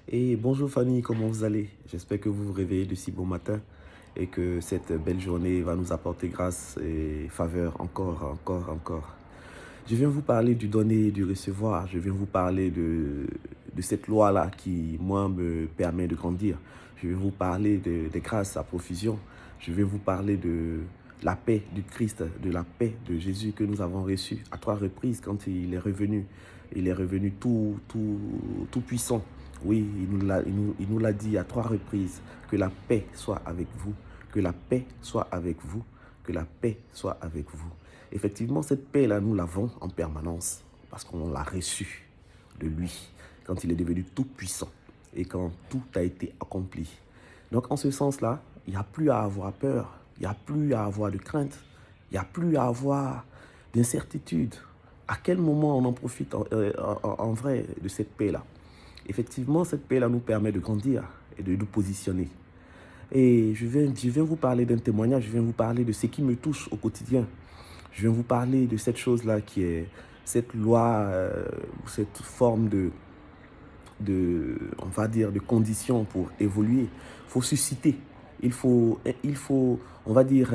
Et bonjour famille, comment vous allez? J'espère que vous vous réveillez de si bon matin et que cette belle journée va nous apporter grâce et faveur encore. Je viens vous parler du donner et du recevoir. Je viens vous parler de cette loi-là qui, moi, me permet de grandir. Je viens vous parler des grâces à profusion. Je viens vous parler de la paix du Christ, de la paix de Jésus que nous avons reçue à 3 reprises quand il est revenu. Il est revenu tout puissant. Oui, il nous l'a dit à 3 reprises, que la paix soit avec vous, que la paix soit avec vous, que la paix soit avec vous. Effectivement, cette paix-là, nous l'avons en permanence parce qu'on l'a reçue de lui quand il est devenu tout puissant et quand tout a été accompli. Donc, en ce sens-là, il n'y a plus à avoir peur, il n'y a plus à avoir de crainte, il n'y a plus à avoir d'incertitude. À quel moment on en profite en vrai de cette paix-là? Effectivement, cette paix-là nous permet de grandir et de nous positionner. Et je viens vous parler d'un témoignage, je viens vous parler de ce qui me touche au quotidien. Je viens vous parler de cette chose-là qui est cette loi, cette forme on va dire, de conditions pour évoluer. Il faut susciter. On va dire,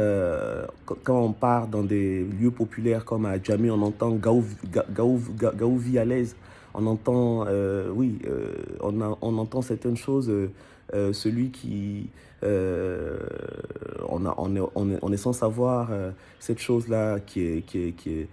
quand on part dans des lieux populaires comme à Djamé, on entend Gaouvi à l'aise. On entend, on entend certaines choses. Celui qui, on est sans savoir cette chose-là qui est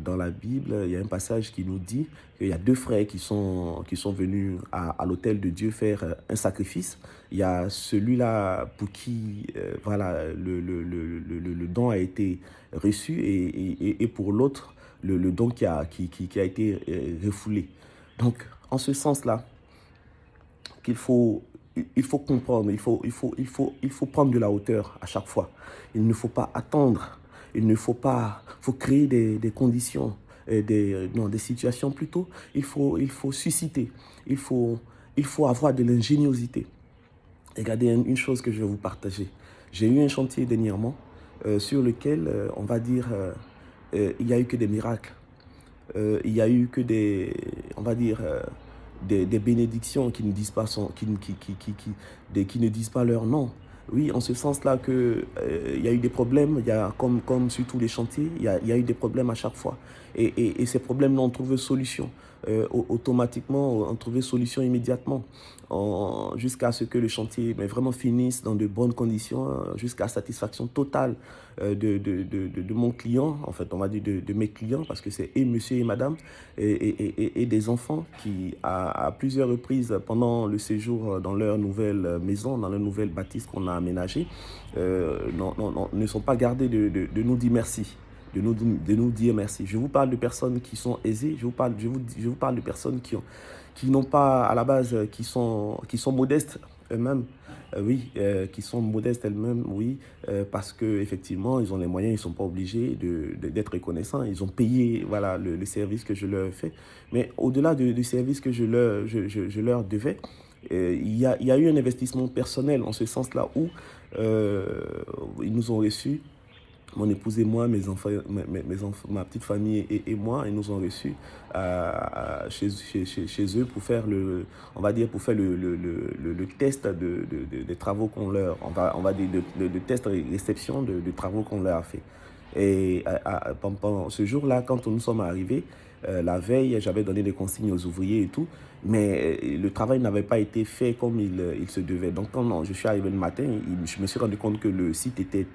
dans la Bible. Il y a un passage qui nous dit qu'il y a 2 frères qui sont venus à l'autel de Dieu faire un sacrifice. Il y a celui-là pour qui voilà, le don a été reçu et pour l'autre, le don qui a été refoulé. Donc, en ce sens-là, qu'il faut, il faut comprendre, il faut prendre de la hauteur à chaque fois. Il ne faut pas attendre, faut créer des conditions, des situations plutôt. Il faut susciter, il faut, il faut avoir de l'ingéniosité. Regardez une chose que je vais vous partager. J'ai eu un chantier dernièrement sur lequel, on va dire, il n'y a eu que des miracles. Il y a eu que on va dire, des bénédictions qui ne disent pas qui ne disent pas leur nom. Oui, en ce sens-là que il y a eu des problèmes, il y a, comme sur tous les chantiers, il y a eu des problèmes à chaque fois. Et ces problèmes-là ont trouvé solution. Automatiquement, on trouvait solution immédiatement, jusqu'à ce que le chantier vraiment finisse dans de bonnes conditions, jusqu'à satisfaction totale de mon client, en fait, on va dire de mes clients, parce que c'est et monsieur et madame, et des enfants qui, à plusieurs reprises, pendant le séjour dans leur nouvelle maison, dans leur nouvelle bâtisse qu'on a aménagée, ne sont pas gardés de nous dire merci. De nous dire merci. Je vous parle de personnes qui sont aisées, je vous parle de personnes qui n'ont pas à la base, qui sont modestes eux-mêmes. Oui, qui sont modestes elles-mêmes, oui, parce que effectivement ils ont les moyens, ils sont pas obligés d'être reconnaissants. Ils ont payé, voilà, le service que je leur fais. Mais au-delà du service que je leur devais, il y a eu un investissement personnel en ce sens-là où ils nous ont reçus. Mon épouse et moi, mes enfants, mes enfants, ma petite famille et moi, ils nous ont reçus chez eux pour faire on va dire, pour faire le test des travaux qu'on leur, on va dire, le test réception de travaux qu'on leur a fait. Et pendant ce jour-là, quand nous sommes arrivés, la veille, j'avais donné des consignes aux ouvriers et tout, mais le travail n'avait pas été fait comme il se devait. Donc, quand je suis arrivé le matin, je me suis rendu compte que le site était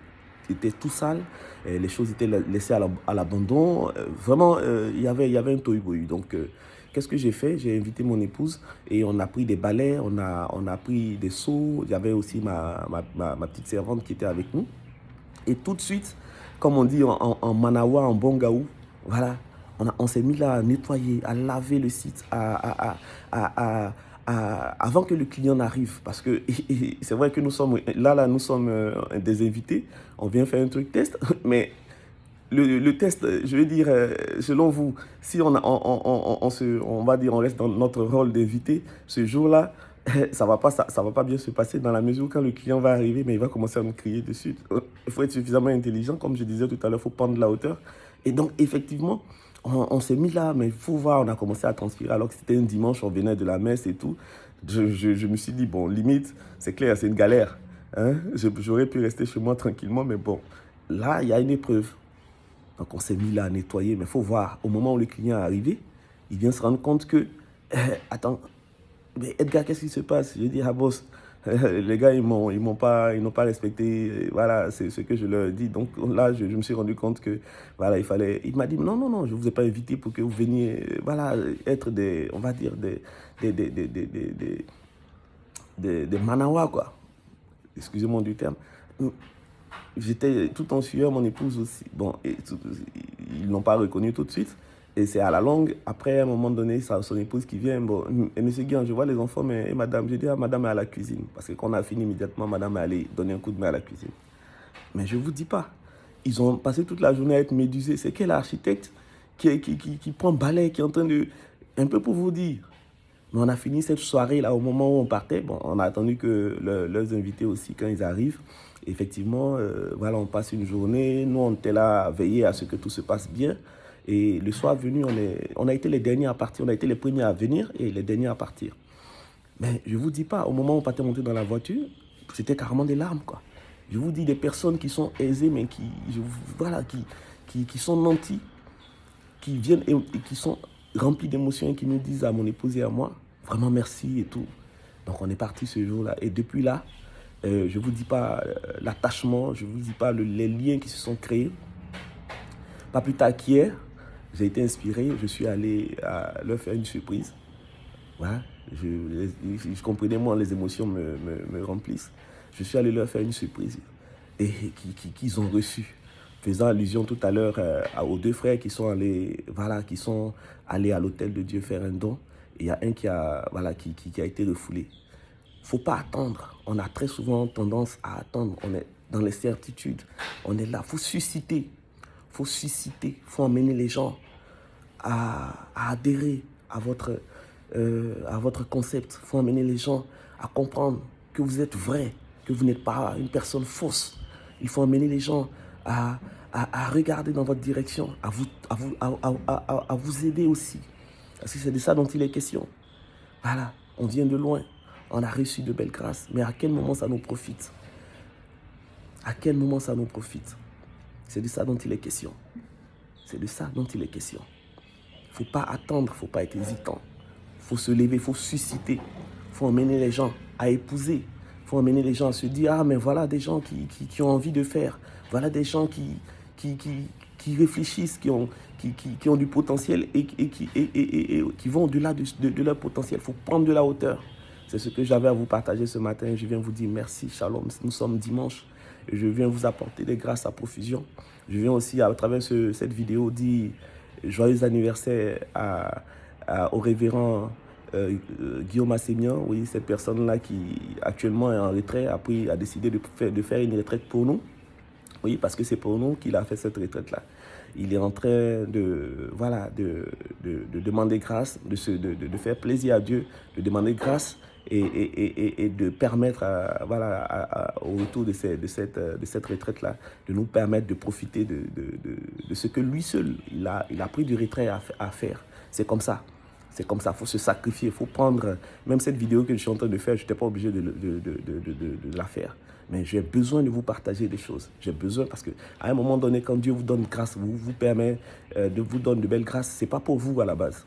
tout sale, les choses étaient laissées à l'abandon. Vraiment, il y avait un tohu-bohu. Donc, qu'est-ce que j'ai fait? J'ai invité mon épouse et on a pris des balais, on a pris des seaux. Il y avait aussi ma petite servante qui était avec nous. Et tout de suite, comme on dit en Manawa, en Bongaou, voilà, on s'est mis là à nettoyer, à laver le site, avant que le client n'arrive. Parce que c'est vrai que nous sommes des invités, on vient faire un truc test, mais le test, je vais dire, selon vous, si on va dire, on reste dans notre rôle d'invité, ce jour-là, ça va pas bien se passer dans la mesure où quand le client va arriver, mais il va commencer à nous crier dessus. Il faut être suffisamment intelligent, comme je disais tout à l'heure, il faut prendre de la hauteur. Et donc, effectivement, On s'est mis là, mais il faut voir, on a commencé à transpirer alors que c'était un dimanche, on venait de la messe et tout. Je me suis dit, bon, limite, c'est clair, c'est une galère. Hein? J'aurais pu rester chez moi tranquillement, mais bon, là, il y a une épreuve. Donc on s'est mis là à nettoyer, mais il faut voir, au moment où le client est arrivé, il vient se rendre compte que, attends, mais Edgar, qu'est-ce qui se passe? Je dis, ah boss, les gars, ils n'ont pas respecté, voilà, c'est ce que je leur ai dit. Donc là, je me suis rendu compte que, voilà, il m'a dit, non, non, non, je ne vous ai pas invité pour que vous veniez, voilà, être on va dire, des manawa, quoi. Excusez-moi du terme. J'étais tout en sueur, mon épouse aussi. Bon, ils ne l'ont pas reconnu tout de suite. Et c'est à la longue, après, à un moment donné, son épouse qui vient. Bon, et monsieur Guillaume, je vois les enfants, mais et madame, je dis, ah, madame est à la cuisine. Parce que quand on a fini immédiatement, madame est allée donner un coup de main à la cuisine. Mais je ne vous dis pas. Ils ont passé toute la journée à être médusés. C'est quel architecte qui prend balai, qui est en train de... Un peu pour vous dire. Mais on a fini cette soirée-là au moment où on partait. Bon, on a attendu que leurs invités aussi, quand ils arrivent. Effectivement, voilà, on passe une journée. Nous, on était là à veiller à ce que tout se passe bien. Et le soir venu, on a été les derniers à partir. On a été les premiers à venir et les derniers à partir. Mais je ne vous dis pas, au moment où on partait monter dans la voiture, c'était carrément des larmes, quoi. Je vous dis des personnes qui sont aisées, mais voilà, qui sont nantis, qui viennent et qui sont remplis d'émotions et qui nous disent à mon épouse et à moi, vraiment merci et tout. Donc on est parti ce jour-là. Et depuis là, je ne vous dis pas l'attachement, je ne vous dis pas les liens qui se sont créés. Pas plus tard qu'hier, j'ai été inspiré, je suis allé leur faire une surprise. Voilà, je comprenais, moi, les émotions me remplissent. Je suis allé leur faire une surprise et qu'ils ont reçu. Faisant allusion tout à l'heure aux deux frères qui sont allés, voilà, qui sont allés à l'hôtel de Dieu faire un don. Et il y a un qui a été refoulé. Il ne faut pas attendre. On a très souvent tendance à attendre. On est dans les certitudes. On est là. Il faut susciter. Il faut susciter. Il faut emmener les gens à adhérer à votre concept. Il faut emmener les gens à comprendre que vous êtes vrai, que vous n'êtes pas une personne fausse. Il faut emmener les gens à regarder dans votre direction, à vous aider aussi. Parce que c'est de ça dont il est question. Voilà, on vient de loin, on a reçu de belles grâces, mais à quel moment ça nous profite? À quel moment ça nous profite? C'est de ça dont il est question. C'est de ça dont il est question. Il ne faut pas attendre, il ne faut pas être hésitant. Il faut se lever, il faut susciter. Il faut emmener les gens à épouser. Il faut emmener les gens à se dire, ah mais voilà des gens qui ont envie de faire. Voilà des gens qui réfléchissent, qui ont du potentiel et qui vont au-delà de leur potentiel. Il faut prendre de la hauteur. C'est ce que j'avais à vous partager ce matin. Je viens vous dire merci, shalom. Nous sommes dimanche et je viens vous apporter des grâces à profusion. Je viens aussi, à travers cette vidéo, dire joyeux anniversaire au révérend Guillaume Assémian. Oui, cette personne-là qui actuellement est en retrait, a décidé de faire une retraite pour nous. Oui, parce que c'est pour nous qu'il a fait cette retraite-là. Il est en train de demander grâce, de faire plaisir à Dieu, de demander grâce et de permettre au retour de cette retraite-là, de nous permettre de profiter de ce que lui seul, il a pris du retrait à faire. C'est comme ça. C'est comme ça, il faut se sacrifier, il faut prendre... Même cette vidéo que je suis en train de faire, je n'étais pas obligé de la faire. Mais j'ai besoin de vous partager des choses. J'ai besoin parce qu'à un moment donné, quand Dieu vous donne grâce, vous permet de vous donner de belles grâces, ce n'est pas pour vous à la base.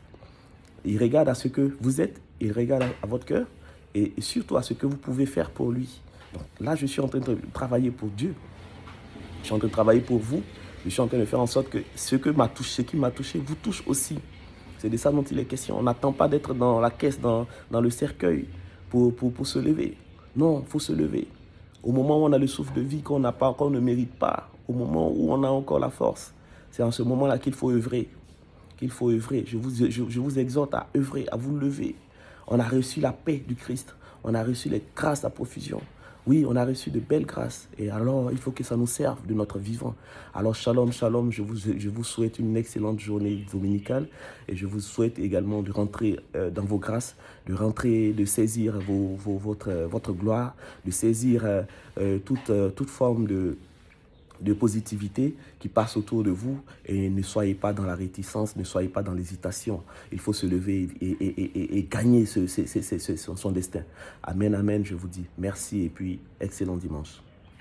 Il regarde à ce que vous êtes, il regarde à votre cœur et surtout à ce que vous pouvez faire pour lui. Donc là, je suis en train de travailler pour Dieu. Je suis en train de travailler pour vous. Je suis en train de faire en sorte que ce qui m'a touché vous touche aussi. C'est de ça dont il est question. On n'attend pas d'être dans la caisse, dans le cercueil pour se lever. Non, il faut se lever. Au moment où on a le souffle de vie qu'on n'a pas, qu'on ne mérite pas, au moment où on a encore la force, c'est en ce moment-là qu'il faut œuvrer. Qu'il faut œuvrer. Je vous exhorte à œuvrer, à vous lever. On a reçu la paix du Christ. On a reçu les grâces à profusion. Oui, on a reçu de belles grâces. Et alors, il faut que ça nous serve de notre vivant. Alors, shalom, shalom. Je vous souhaite une excellente journée dominicale. Et je vous souhaite également de rentrer dans vos grâces, de rentrer, de saisir votre gloire, de saisir toute forme de positivité qui passe autour de vous et ne soyez pas dans la réticence, ne soyez pas dans l'hésitation. Il faut se lever et gagner son destin. Amen, amen, je vous dis merci et puis excellent dimanche.